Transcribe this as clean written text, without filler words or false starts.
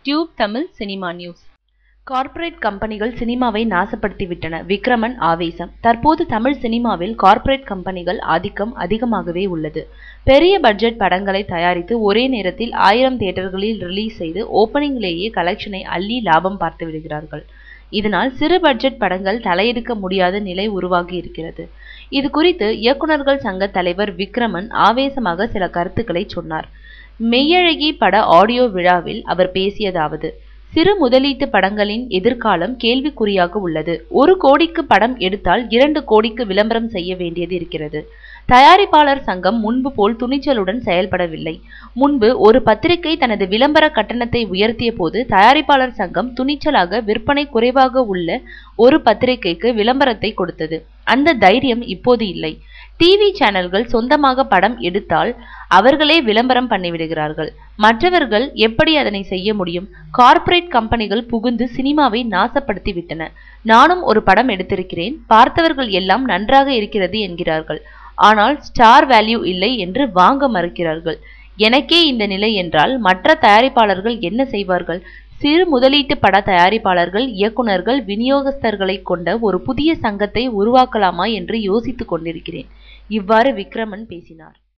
Tube Tamil cinema news. Corporate கம்பெனிகள் சினிமாவை நாசப்படுத்திவிட்டன. விக்ரமன் ஆவேசம். தற்போது தமிழ் சினிமாவில் கார்ப்பரேட் கம்பெனிகள் ஆதிக்கம் அதிகமாகவே உள்ளது. பெரிய பட்ஜெட் படங்களை தயாரித்து ஒரே நேரத்தில் 1000 தியேட்டர்களில் ரிலீஸ் செய்து ஓப்பனிங்கிலேயே கலெக்ஷனை அள்ளி லாபம் பார்த்து விடுகிறார்கள். இதனால் சிறு பட்ஜெட் படங்கள் தலையெடுக்க முடியாத நிலை உருவாகி இருக்கிறது. இது குறித்து இயக்குநர்கள் சங்க தலைவர் விக்ரமன் ஆவேசமாக சில கருத்துக்களை சொன்னார். மெய்யழகி பட ஆடியோ விழாவில் அவர் பேசியதாவது: சிறு முதலீட்டு படங்களின் எதிர்காலம் கேள்விக்குறியாக உள்ளது. 1 கோடிக்கு படம் எடுத்தால் 2 கோடிக்கு விளம்பரம் செய்ய வேண்டியது இருக்கிறது. தயாரிப்பாளர் சங்கம் முன்பு போல் துணிச்சலுடன் செயல்படவில்லை. முன்பு ஒரு பத்திரிகை தனது விளம்பர கட்டணத்தை உயர்த்திய போது தயாரிப்பாளர் சங்கம் துணிச்சலாக விற்பனை குறைவாக உள்ள ஒரு பத்திரிகைக்கு விளம்பரத்தை கொடுத்தது. அந்த தைரியம் இப்போது இல்லை. டிவி சேனல்கள் சொந்தமாக படம் எடுத்தால் அவர்களே விளம்பரம் பண்ணிவிடுகிறார்கள். மற்றவர்கள் எப்படி அதனை செய்ய முடியும்? கார்ப்பரேட் கம்பெனிகள் புகுந்து சினிமாவை நாசப்படுத்தி விட்டன. நானும் ஒரு படம் எடுத்திருக்கிறேன். பார்த்தவர்கள் எல்லாம் நன்றாக இருக்கிறது என்கிறார்கள். ஆனால் ஸ்டார் வேல்யூ இல்லை என்று வாங்க மறுக்கிறார்கள். எனக்கே இந்த நிலை என்றால் மற்ற தயாரிப்பாளர்கள் என்ன செய்வார்கள்? சிறு முதலீட்டு பட தயாரிப்பாளர்கள், இயக்குநர்கள், விநியோகஸ்தர்களை கொண்ட ஒரு புதிய சங்கத்தை உருவாக்கலாமா என்று யோசித்துக் கொண்டிருக்கிறேன். இவ்வாறு விக்ரமன் பேசினார்.